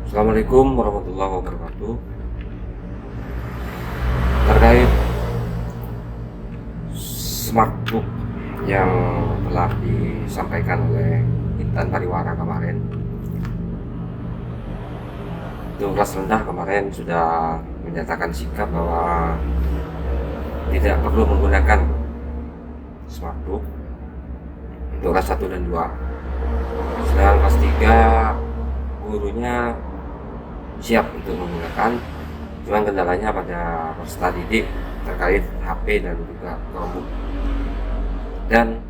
Assalamualaikum warahmatullahi wabarakatuh. Terkait smartbook yang telah disampaikan oleh Intan Pariwara kemarin, itu kelas rendah kemarin sudah menyatakan sikap bahwa tidak perlu menggunakan smartbook untuk kelas 1 dan 2. Sedangkan kelas 3 gurunya siap untuk menggunakan, cuman kendalanya pada peserta didik terkait HP dan juga Chromebook dan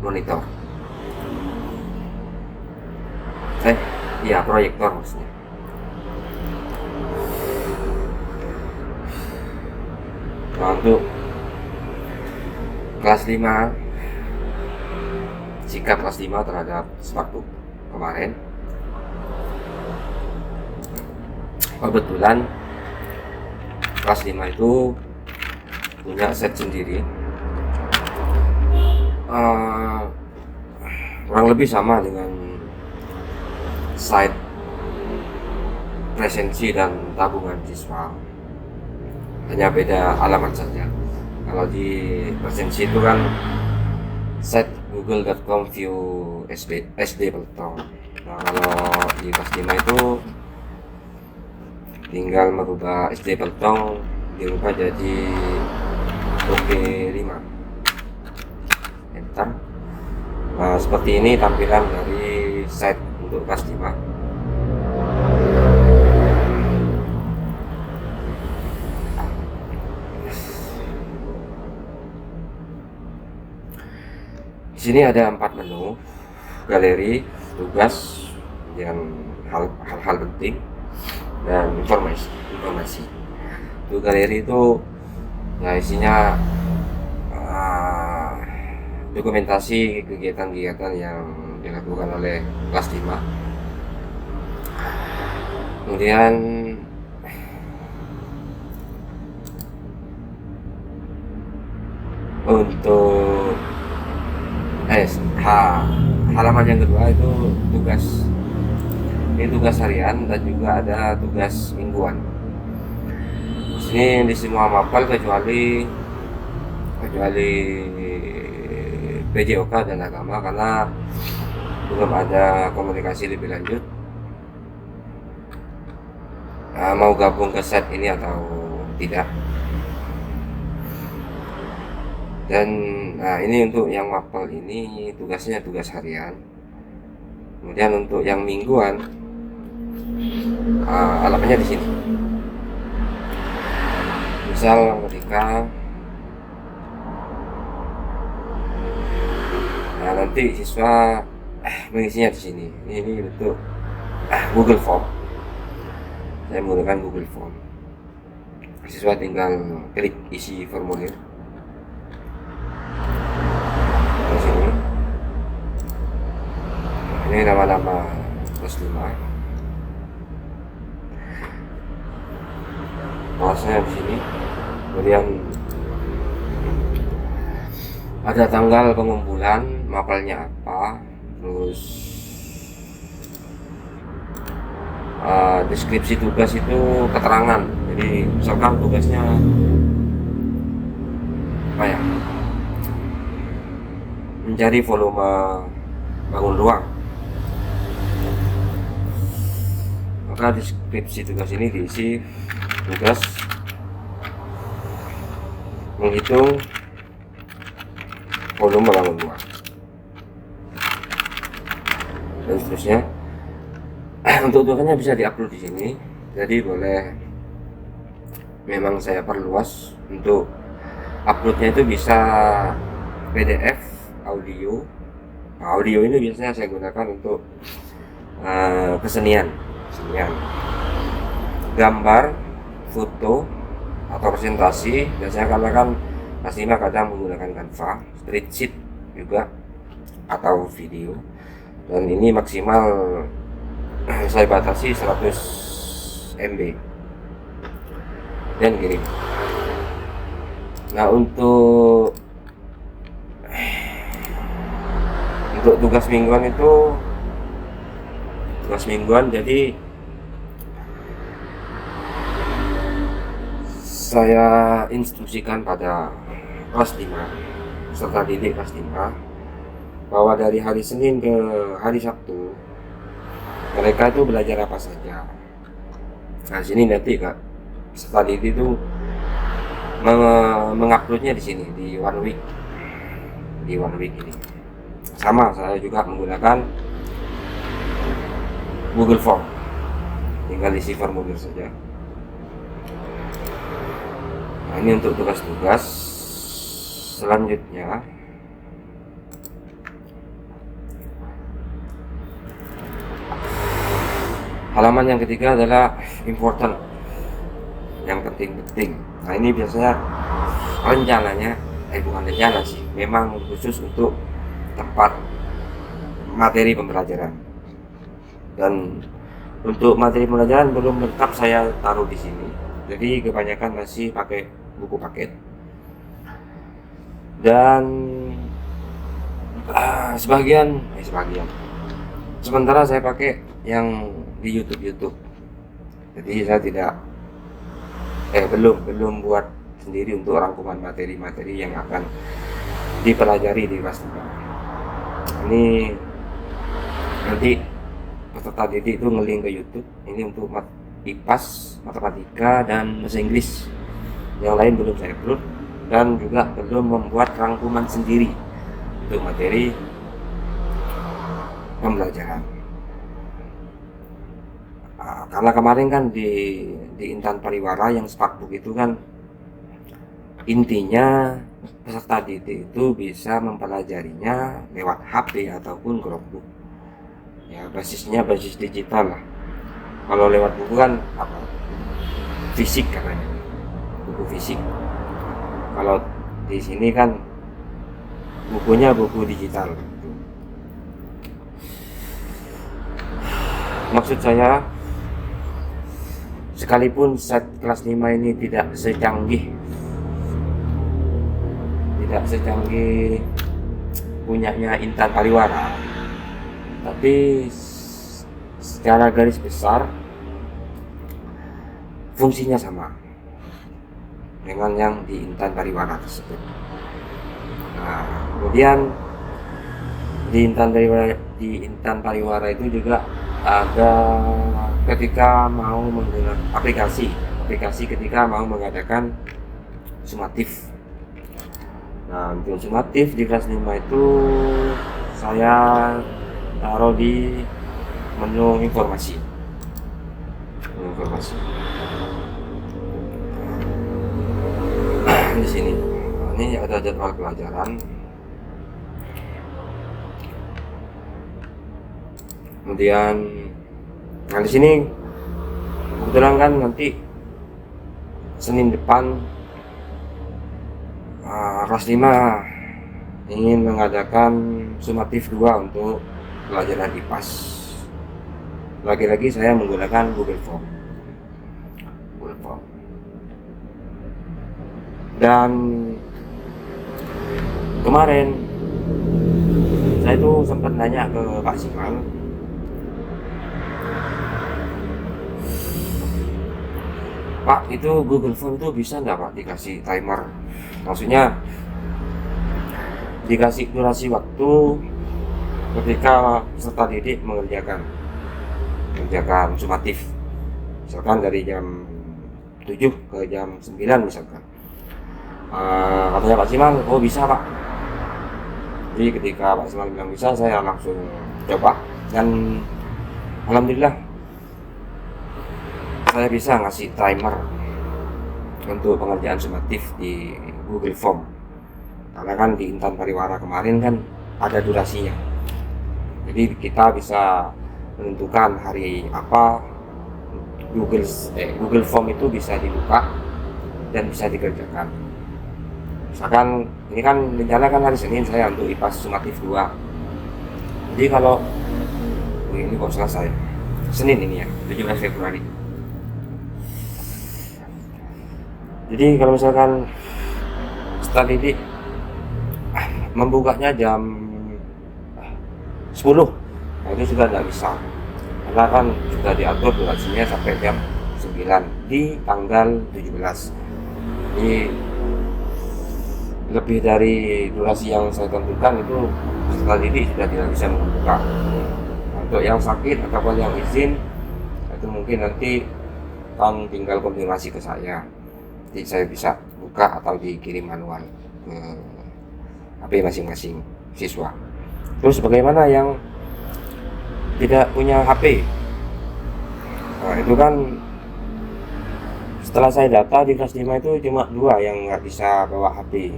monitor. Proyektor maksudnya. Nah, untuk kelas 5, sikap kelas 5 terhadap smartbook kemarin, kebetulan kelas 5 itu punya set sendiri, kurang lebih sama dengan site presensi dan tabungan siswa, hanya beda alamat saja. Kalau di presensi itu kan set google.com view SD Peltong. Nah, kalau di kelas 5 itu tinggal merubah SD Peltong dirubah jadi OK5, enter. Nah, seperti ini tampilan dari site untuk kelas 5. Di sini ada 4 menu: galeri, tugas, yang hal-hal penting, dan informasi. Untuk galeri itu isinya dokumentasi kegiatan-kegiatan yang dilakukan oleh kelas 5. Kemudian untuk halaman yang kedua itu tugas. Ini tugas harian dan juga ada tugas mingguan. Ini di semua mapel kecuali PJOK dan agama, karena belum ada komunikasi lebih lanjut mau gabung ke set ini atau tidak. Dan ini untuk yang mapel ini tugasnya tugas harian. Kemudian untuk yang mingguan alamatnya di sini. Misal ketika nanti siswa mengisinya di sini. Ini bentuk Google Form. Saya menggunakan Google Form. Siswa tinggal klik isi formulir di sini. Ini nama-nama kelas 5. Kelasnya di sini. Kemudian ada tanggal pengumpulan, mapelnya apa, terus deskripsi tugas itu keterangan. Jadi misalkan tugasnya mencari volume bangun ruang, maka deskripsi tugas ini diisi tugas menghitung volume bangun ruang dan seterusnya. Untuk tugasnya bisa diupload di sini, jadi boleh, memang saya perluas untuk uploadnya itu bisa PDF, audio ini biasanya saya gunakan untuk kesenian, gambar, foto atau presentasi. Biasanya karena kan kelas 5 kadang menggunakan Canva, spreadsheet juga, atau video. Dan ini maksimal saya batasi 100 MB dan kirim. Nah, untuk tugas mingguan itu jadi saya instruksikan pada kelas 5 peserta didik kelas 5 bahwa dari hari Senin ke hari Sabtu mereka itu belajar apa saja. Nah, sini nanti Kak, peserta didik itu menguploadnya di sini di one week ini. Sama, saya juga menggunakan Google Form, tinggal isi formulir saja. Nah, ini untuk tugas-tugas selanjutnya. Halaman yang ketiga adalah important, yang penting-penting. Nah, ini biasanya rencananya, bukan rencana sih, memang khusus untuk tempat materi pembelajaran. Dan untuk materi pembelajaran belum lengkap saya taruh di sini. Jadi kebanyakan masih pakai buku paket. Dan sebagian. Sementara saya pakai yang di YouTube. Jadi saya tidak belum buat sendiri untuk rangkuman materi-materi yang akan dipelajari di kelas 5. Ini nanti peserta didik itu ngeling ke YouTube. Ini untuk IPAS, matematika, dan bahasa Inggris. Yang lain belum saya upload, dan juga belum membuat rangkuman sendiri untuk materi pembelajaran. Karena kemarin kan di Intan Pariwara yang Sparkbook itu kan intinya peserta didik itu bisa mempelajarinya lewat HP ataupun Chromebook. Ya, basis digital lah. Kalau lewat buku kan fisik katanya, buku fisik. Kalau di sini kan bukunya buku digital. Maksud saya, sekalipun set kelas 5 ini tidak secanggih punyanya Intan Pariwara, tapi secara garis besar fungsinya sama dengan yang di Intan Pariwara tersebut. Nah, kemudian di Intan Pariwara itu juga ada ketika mau menggunakan aplikasi ketika mau mengadakan sumatif. Nah, untuk sumatif di kelas 5 itu saya taruh di menu informasi. Di sini. Ini ada jadwal pelajaran. Kemudian di sini kebetulan kan nanti Senin depan kelas 5 ingin mengadakan sumatif 2 untuk pelajaran IPAS. Lagi-lagi saya menggunakan Google Form. Dan kemarin saya itu sempat nanya ke Pak Simal, Pak, itu Google Form itu bisa nggak Pak dikasih timer? Maksudnya dikasih durasi waktu ketika peserta didik mengerjakan sumatif, misalkan dari jam 7 ke jam 9 misalkan. Katanya Pak Simal, oh bisa Pak. Jadi ketika Pak Simal bilang bisa, saya langsung coba, dan alhamdulillah saya bisa ngasih timer untuk pengerjaan sumatif di Google Form. Karena kan di Intan Pariwara kemarin kan ada durasinya, jadi kita bisa menentukan hari apa Google Form itu bisa dibuka dan bisa dikerjakan. Misalkan ini kan rencana kan hari Senin saya untuk IPAS sumatif 2. Jadi kalau ini kok selesai Senin ini ya, 17 Februari. Jadi kalau misalkan peserta didik membukanya jam 10, nah itu sudah tidak bisa, karena kan sudah diatur durasinya sampai jam 9 di tanggal 17. Jadi lebih dari durasi yang saya tentukan itu peserta didik sudah tidak bisa membuka. Untuk yang sakit ataupun yang izin itu mungkin nanti kan tinggal konfirmasi ke saya, jadi saya bisa buka atau dikirim manual ke HP masing-masing siswa. Terus bagaimana yang tidak punya HP? Nah, itu kan setelah saya data di kelas 5 itu cuma 2 yang nggak bisa bawa HP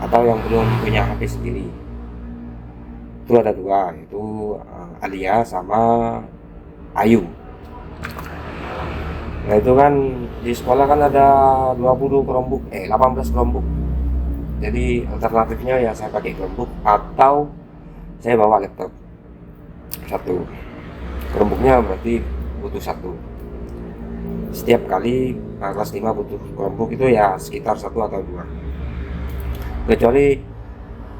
atau yang belum punya HP sendiri. Itu ada 2, yaitu Alia sama Ayu. Nah itu kan di sekolah kan ada 18 Chromebook. Jadi alternatifnya ya saya pakai Chromebook atau saya bawa laptop 1. Chromebooknya berarti butuh 1. Setiap kali kelas 5 butuh Chromebook itu ya sekitar 1 atau 2. Kecuali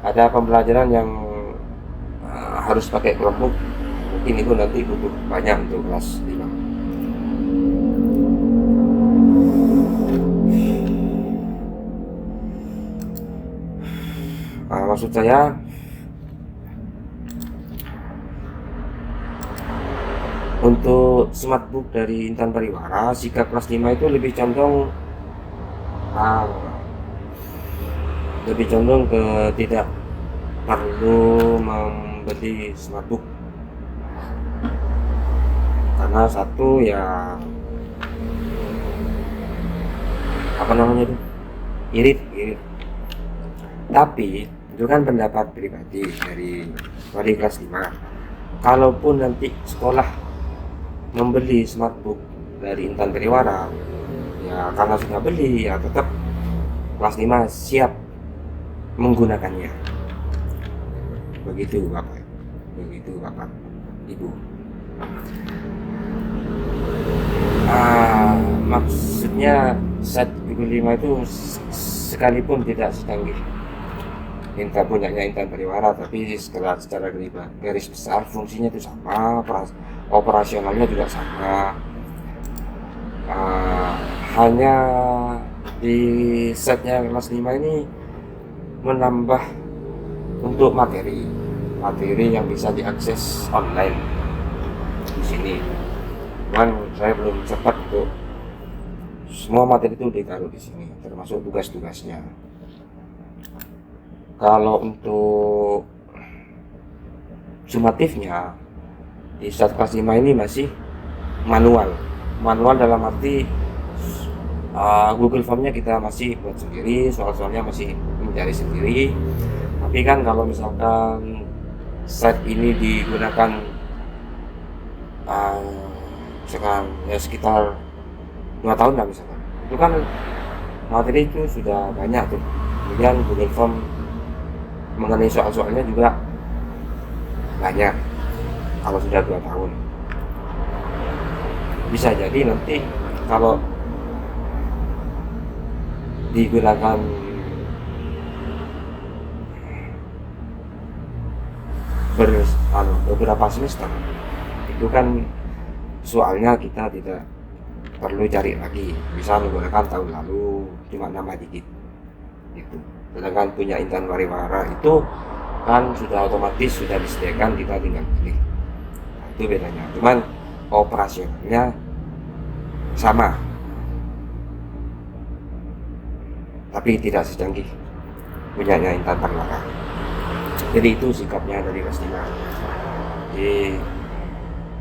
ada pembelajaran yang harus pakai Chromebook, mungkin itu nanti butuh banyak untuk kelas 5. Maksud saya untuk smartbook dari Intan Pariwara, sikap kelas 5 itu lebih condong ke tidak perlu membeli smartbook, karena satu ya irit. Tapi itu kan pendapat pribadi dari wali kelas 5. Kalaupun nanti sekolah membeli smartbook dari Intan Pariwara, ya karena sudah beli ya tetap kelas 5 siap menggunakannya. Begitu Bapak Ibu. Maksudnya set Google 5 itu sekalipun tidak secanggih punyanya Intan Pariwara, tapi secara garis besar fungsinya itu sama, operasionalnya juga sama. Hanya di setnya kelas 5 ini menambah untuk materi yang bisa diakses online di sini. Cuman saya belum sempat untuk semua materi itu ditaruh di sini, termasuk tugas-tugasnya. Kalau untuk sumatifnya di saat kelas 5 ini masih manual dalam arti Google Formnya kita masih buat sendiri, soal-soalnya masih mencari sendiri. Tapi kan kalau misalkan saat ini digunakan sekarang ya sekitar 2 tahun lah misalkan, itu kan materi itu sudah banyak tuh. Kemudian Google Form mengenai soal-soalnya juga banyak kalau sudah 2 tahun. Bisa jadi nanti kalau digunakan beberapa semester, itu kan soalnya kita tidak perlu cari lagi, bisa menggunakan tahun lalu cuma nama dikit gitu. Sedangkan punya Intan Pariwara itu kan sudah otomatis sudah disediakan, kita tinggal pilih. Nah, itu bedanya. Cuman operasionalnya sama, tapi tidak secanggih punyanya Intan Pariwara. Jadi itu sikapnya dari kelas 5. Jadi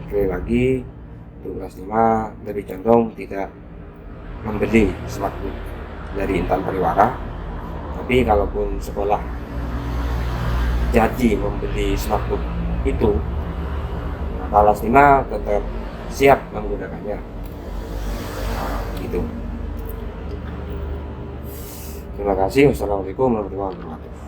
sekali lagi untuk kelas 5 lebih condong tidak membeli smartbook dari Intan Pariwara. Tapi kalaupun sekolah jadi membeli smartbook itu, kelas 5 tetap siap menggunakannya. Gitu. Terima kasih. Wassalamualaikum warahmatullahi wabarakatuh.